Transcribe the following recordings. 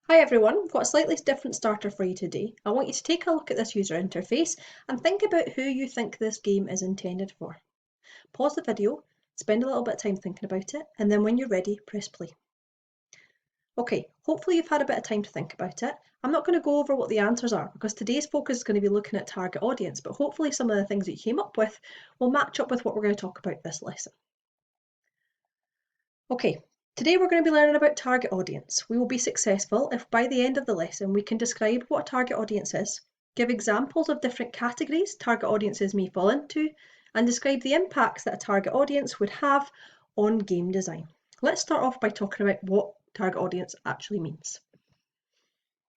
Hi everyone, we've got a slightly different starter for you today. I want you to take a look at this user interface and think about who you think this game is intended for. Pause the video, spend a little bit of time thinking about it, and then when you're ready, press play. Okay, hopefully you've had a bit of time to think about it. I'm not going to go over what the answers are because today's focus is going to be looking at target audience, but hopefully some of the things that you came up with will match up with what we're going to talk about this lesson. Okay, today we're going to be learning about target audience. We will be successful if by the end of the lesson we can describe what a target audience is, give examples of different categories target audiences may fall into, and describe the impacts that a target audience would have on game design. Let's start off by talking about what target audience actually means.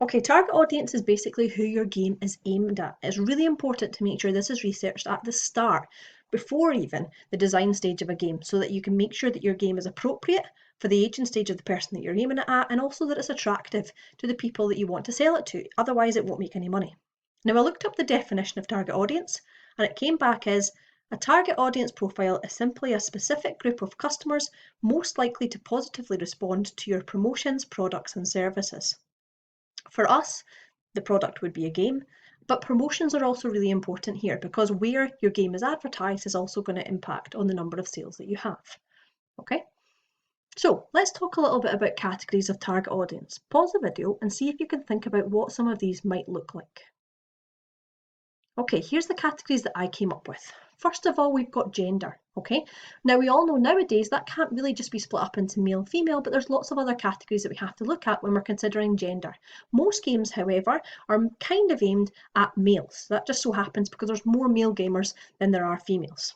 Okay, target audience is basically who your game is aimed at. It's really important to make sure this is researched at the start, before even the design stage of a game, so that you can make sure that your game is appropriate for the age and stage of the person that you're aiming it at, and also that it's attractive to the people that you want to sell it to. Otherwise, it won't make any money. Now, I looked up the definition of target audience, and it came back as a target audience profile is simply a specific group of customers most likely to positively respond to your promotions, products, and services. For us, the product would be a game, but promotions are also really important here because where your game is advertised is also going to impact on the number of sales that you have. Okay, so let's talk a little bit about categories of target audience. Pause the video and see if you can think about what some of these might look like. Okay, here's the categories that I came up with. First of all, we've got gender, okay? Now, we all know nowadays that can't really just be split up into male and female, but there's lots of other categories that we have to look at when we're considering gender. Most games, however, are kind of aimed at males. That just so happens because there's more male gamers than there are females.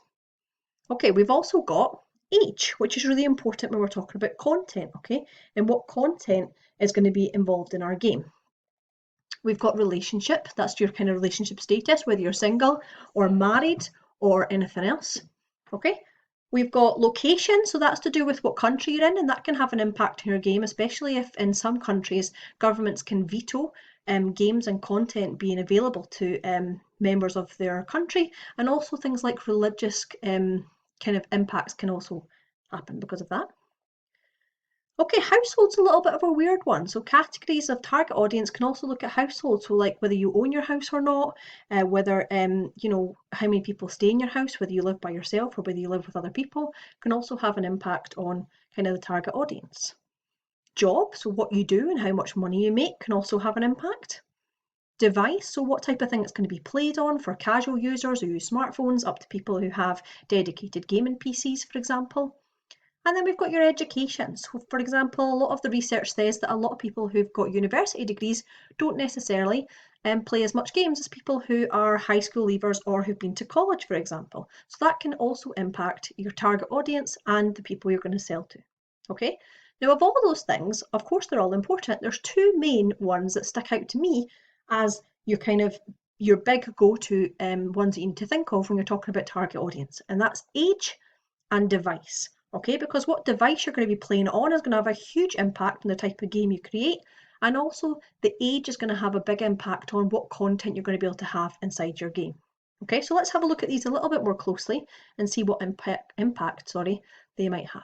Okay, we've also got age, which is really important when we're talking about content, okay? And what content is going to be involved in our game. We've got relationship, that's your kind of relationship status, whether you're single or married or anything else. Okay. We've got location, so that's to do with what country you're in, and that can have an impact on your game, especially if in some countries governments can veto games and content being available to members of their country, and also things like religious kind of impacts can also happen because of that. Okay, household's a little bit of a weird one. So categories of target audience can also look at households. So like whether you own your house or not, whether you know how many people stay in your house, whether you live by yourself or whether you live with other people, can also have an impact on kind of the target audience. Job, so what you do and how much money you make, can also have an impact. Device, so what type of thing it's going to be played on for casual users who use smartphones up to people who have dedicated gaming PCs, for example. And then we've got your education. So, for example, a lot of the research says that a lot of people who've got university degrees don't necessarily play as much games as people who are high school leavers or who've been to college, for example. So that can also impact your target audience and the people you're going to sell to. Okay. Now, of all those things, of course, they're all important. There's two main ones that stick out to me as your kind of your big go-to ones that you need to think of when you're talking about target audience, and that's age and device. Okay, because what device you're going to be playing on is going to have a huge impact on the type of game you create, and also the age is going to have a big impact on what content you're going to be able to have inside your game. Okay, so let's have a look at these a little bit more closely and see what impact they might have.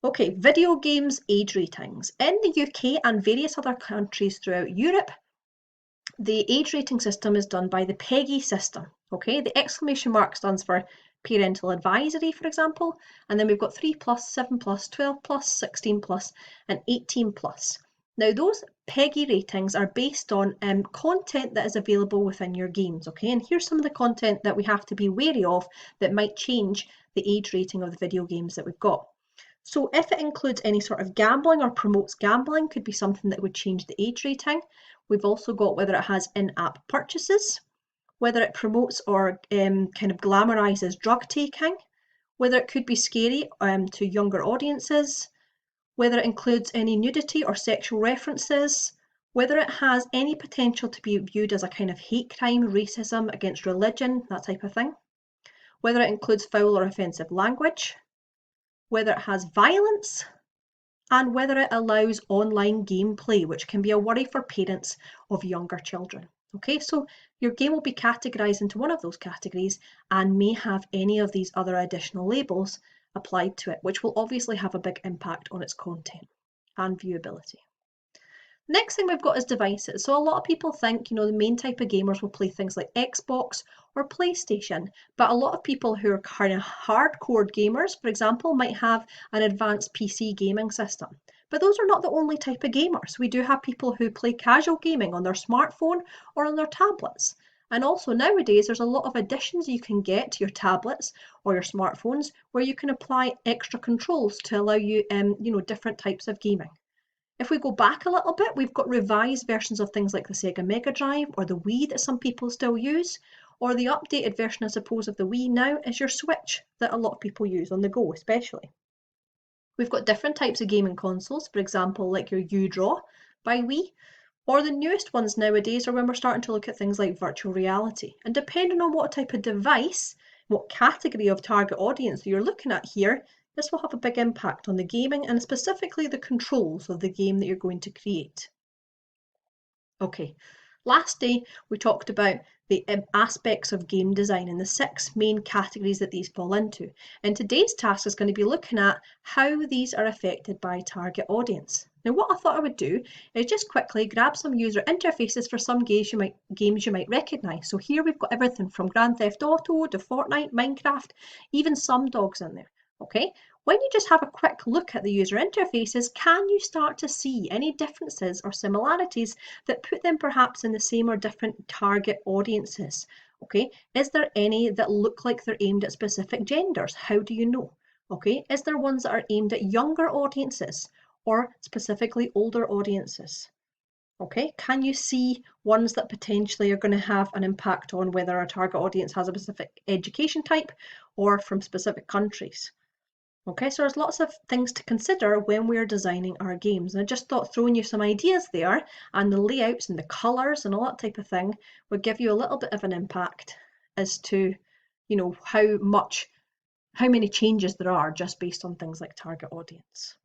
Okay, video games age ratings. In the UK and various other countries throughout Europe, the age rating system is done by the PEGI system. Okay, the exclamation mark stands for parental advisory, for example, and then we've got 3 plus, 7 plus, 12 plus, 16 plus, and 18 plus. Now, those PEGI ratings are based on content that is available within your games, okay? And here's some of the content that we have to be wary of that might change the age rating of the video games that we've got. So if it includes any sort of gambling or promotes gambling, could be something that would change the age rating. We've also got whether it has in-app purchases, whether it promotes or kind of glamorizes drug taking, whether it could be scary to younger audiences, whether it includes any nudity or sexual references, whether it has any potential to be viewed as a kind of hate crime, racism against religion, that type of thing, whether it includes foul or offensive language, whether it has violence, and whether it allows online gameplay, which can be a worry for parents of younger children. Okay, so your game will be categorized into one of those categories and may have any of these other additional labels applied to it, which will obviously have a big impact on its content and viewability. Next thing we've got is devices. So a lot of people think, the main type of gamers will play things like Xbox or PlayStation, but a lot of people who are kind of hardcore gamers, for example, might have an advanced PC gaming system. But those are not the only type of gamers. We do have people who play casual gaming on their smartphone or on their tablets. And also nowadays, there's a lot of additions you can get to your tablets or your smartphones where you can apply extra controls to allow you, different types of gaming. If we go back a little bit, we've got revised versions of things like the Sega Mega Drive or the Wii that some people still use, or the updated version, I suppose, of the Wii now is your Switch that a lot of people use on the go, especially. We've got different types of gaming consoles, for example, like your U-Draw by Wii, or the newest ones nowadays are when we're starting to look at things like virtual reality. And depending on what type of device, what category of target audience you're looking at here, this will have a big impact on the gaming and specifically the controls of the game that you're going to create. Okay, last day we talked about the aspects of game design and the 6 main categories that these fall into. And today's task is going to be looking at how these are affected by target audience. Now what I thought I would do is just quickly grab some user interfaces for some games you might recognise. So here we've got everything from Grand Theft Auto to Fortnite, Minecraft, even some dogs in there. Okay, when you just have a quick look at the user interfaces, can you start to see any differences or similarities that put them perhaps in the same or different target audiences? Okay, is there any that look like they're aimed at specific genders? How do you know? Okay, is there ones that are aimed at younger audiences or specifically older audiences? Okay, can you see ones that potentially are going to have an impact on whether our target audience has a specific education type or from specific countries? Okay, so there's lots of things to consider when we're designing our games. And I just thought throwing you some ideas there and the layouts and the colours and all that type of thing would give you a little bit of an impact as to, how many changes there are just based on things like target audience.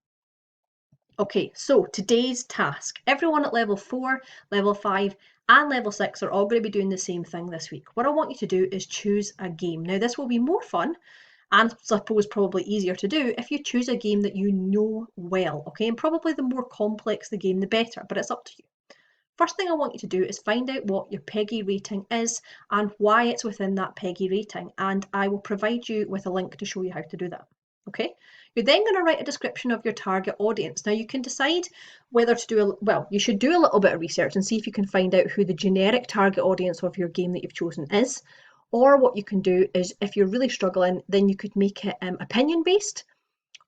Okay, so today's task. Everyone at level 4, level 5 and level 6 are all going to be doing the same thing this week. What I want you to do is choose a game. Now this will be more fun and I suppose probably easier to do if you choose a game that you know well, okay? And probably the more complex the game, the better, but it's up to you. First thing I want you to do is find out what your PEGI rating is and why it's within that PEGI rating, and I will provide you with a link to show you how to do that, okay? You're then going to write a description of your target audience. Now you can decide whether to do, you should do a little bit of research and see if you can find out who the generic target audience of your game that you've chosen is. Or what you can do is, if you're really struggling, then you could make it opinion based.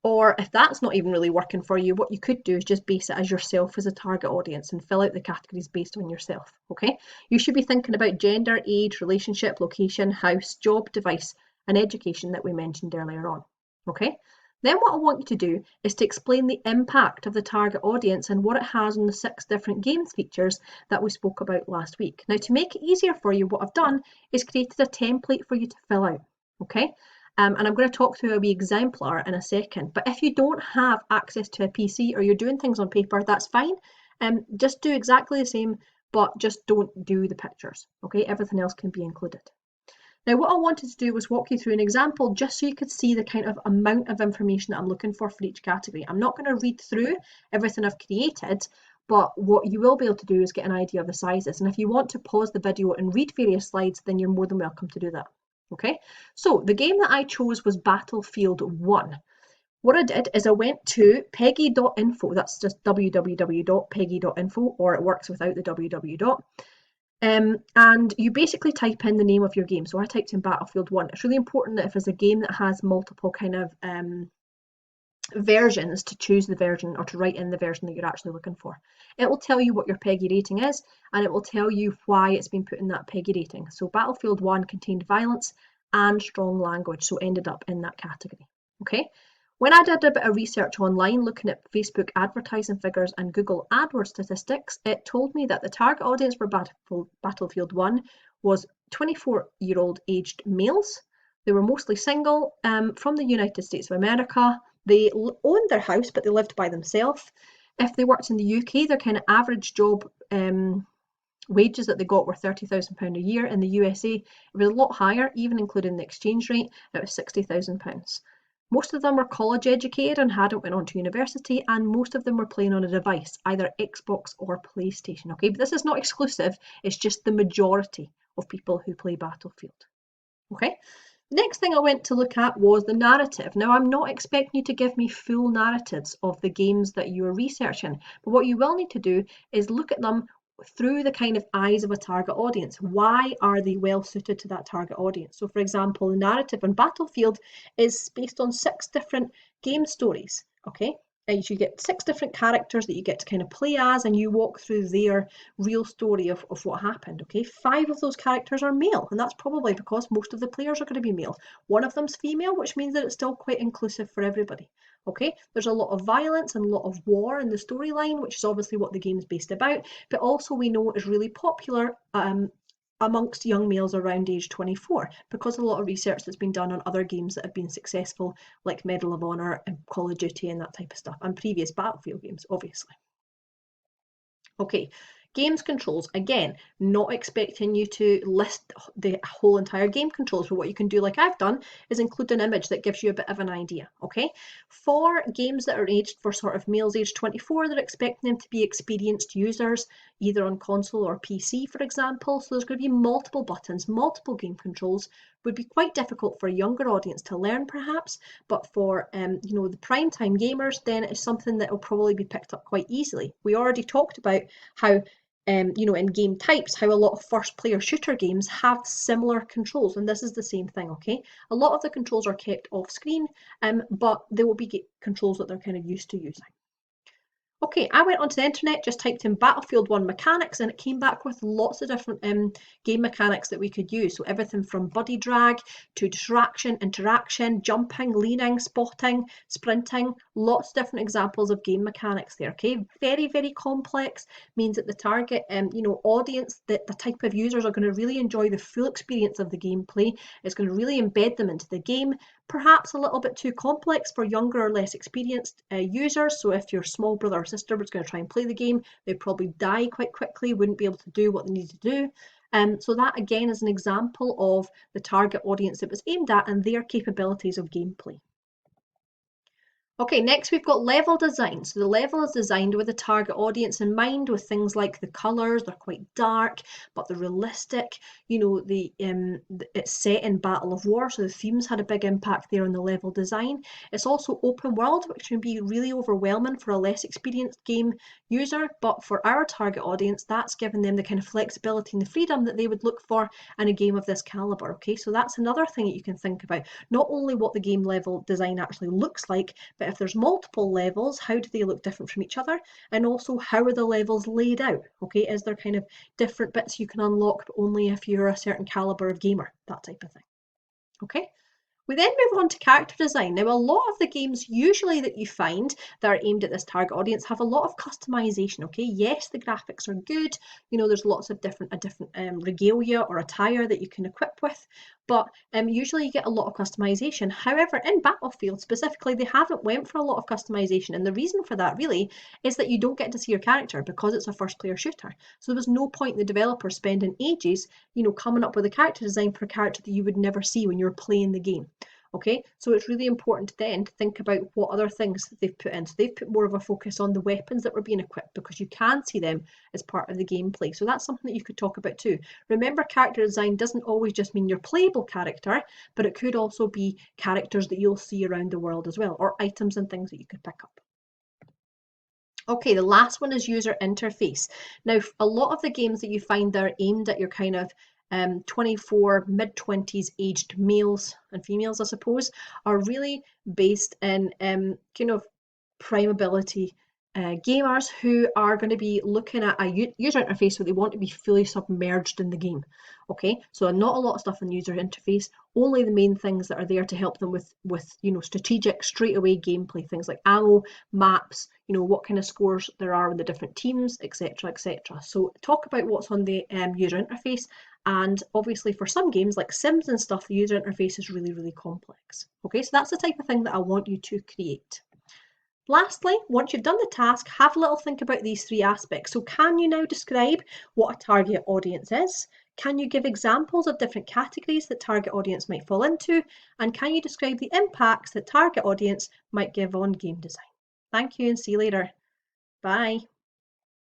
Or if that's not even really working for you, what you could do is just base it as yourself as a target audience and fill out the categories based on yourself, okay? You should be thinking about gender, age, relationship, location, house, job, device, and education that we mentioned earlier on, okay? Then what I want you to do is to explain the impact of the target audience and what it has on the 6 different games features that we spoke about last week. Now to make it easier for you, what I've done is created a template for you to fill out, okay? And I'm going to talk through a wee exemplar in a second, but if you don't have access to a PC or you're doing things on paper, that's fine. Just do exactly the same, but just don't do the pictures, okay? Everything else can be included. Now what I wanted to do was walk you through an example just so you could see the kind of amount of information that I'm looking for each category. I'm not going to read through everything I've created, but what you will be able to do is get an idea of the sizes. And if you want to pause the video and read various slides, then you're more than welcome to do that. Okay, so the game that I chose was Battlefield 1. What I did is I went to peggy.info, that's just www.peggy.info, or it works without the www. And you basically type in the name of your game. So I typed in Battlefield 1. It's really important that if it's a game that has multiple kind of versions, to choose the version or to write in the version that you're actually looking for. It will tell you what your PEGI rating is, and it will tell you why it's been put in that PEGI rating. So Battlefield 1 contained violence and strong language, so ended up in that category. Okay. When I did a bit of research online looking at Facebook advertising figures and Google AdWords statistics, it told me that the target audience for Battlefield 1 was 24-year-old aged males. They were mostly single, from the United States of America. They owned their house, but they lived by themselves. If they worked in the UK, their kind of average job wages that they got were £30,000 a year. In the USA, it was a lot higher, even including the exchange rate. It was £60,000. Most of them were college educated and hadn't went on to university, and most of them were playing on a device, either Xbox or PlayStation. Okay, but this is not exclusive, it's just the majority of people who play Battlefield. Okay, next thing I went to look at was the narrative. Now, I'm not expecting you to give me full narratives of the games that you are researching, but what you will need to do is look at them through the kind of eyes of a target audience. Why are they well suited to that target audience? So, for example, the narrative on Battlefield is based on 6 different game stories. Okay, and you get 6 different characters that you get to kind of play as, and you walk through their real story of what happened. Okay, 5 of those characters are male, and that's probably because most of the players are going to be male. One of them's female, which means that it's still quite inclusive for everybody. Okay, there's a lot of violence and a lot of war in the storyline, which is obviously what the game's based about, but also we know is really popular amongst young males around age 24 because a lot of research that's been done on other games that have been successful, like Medal of Honor and Call of Duty and that type of stuff, and previous Battlefield games, obviously. Okay, games controls, again, not expecting you to list the whole entire game controls, but what you can do, like I've done, is include an image that gives you a bit of an idea. Okay, for games that are aged for sort of males aged 24, they're expecting them to be experienced users, either on console or PC, for example. So there's going to be multiple buttons, multiple game controls. Would be quite difficult for a younger audience to learn, perhaps, but for the prime time gamers, then it's something that will probably be picked up quite easily. We already talked about how in game types, how a lot of first player shooter games have similar controls, and this is the same thing. Okay, a lot of the controls are kept off screen, but they will be controls that they're kind of used to using. Okay, I went onto the internet, just typed in Battlefield 1 mechanics, and it came back with lots of different game mechanics that we could use. So everything from buddy drag to distraction, interaction, jumping, leaning, spotting, sprinting, lots of different examples of game mechanics there. Okay, very, very complex, means that the target audience, that the type of users are going to really enjoy the full experience of the gameplay. It's going to really embed them into the game. Perhaps a little bit too complex for younger or less experienced users. So if your small brother or sister was going to try and play the game, they'd probably die quite quickly, wouldn't be able to do what they need to do. So that again is an example of the target audience it was aimed at and their capabilities of gameplay. Okay, next we've got level design. So the level is designed with the target audience in mind, with things like the colours, they're quite dark, but they're realistic. It's set in Battle of War, so the themes had a big impact there on the level design. It's also open world, which can be really overwhelming for a less experienced game user, but for our target audience, that's given them the kind of flexibility and the freedom that they would look for in a game of this calibre. Okay, so that's another thing that you can think about. Not only what the game level design actually looks like, but if there's multiple levels, how do they look different from each other? And also, how are the levels laid out? Okay, is there kind of different bits you can unlock, but only if you're a certain caliber of gamer, that type of thing. Okay. We then move on to character design. Now, a lot of the games usually that you find that are aimed at this target audience have a lot of customization. Okay, yes, the graphics are good. There's lots of different regalia or attire that you can equip with, but usually you get a lot of customization. However, in Battlefield specifically, they haven't went for a lot of customization, and the reason for that really is that you don't get to see your character because it's a first-player shooter. So there was no point in the developer spending ages, coming up with a character design for a character that you would never see when you're playing the game. Okay, so it's really important then to think about what other things they've put in. So they've put more of a focus on the weapons that were being equipped because you can see them as part of the gameplay. So that's something that you could talk about too. Remember, character design doesn't always just mean your playable character, but it could also be characters that you'll see around the world as well, or items and things that you could pick up. Okay, the last one is user interface. Now, a lot of the games that you find that are aimed at your kind of 24, mid-20s aged males and females, I suppose, are really based in kind of prime ability gamers who are going to be looking at a user interface where they want to be fully submerged in the game. Okay, so not a lot of stuff in the user interface, only the main things that are there to help them with strategic straightaway gameplay, things like ammo, maps, what kind of scores there are in the different teams, etc., etc. So talk about what's on the user interface. And obviously for some games like Sims and stuff, the user interface is really, really complex. Okay, so that's the type of thing that I want you to create. Lastly, once you've done the task, have a little think about these 3 aspects. So can you now describe what a target audience is? Can you give examples of different categories that target audience might fall into? And can you describe the impacts that target audience might give on game design? Thank you and see you later. Bye.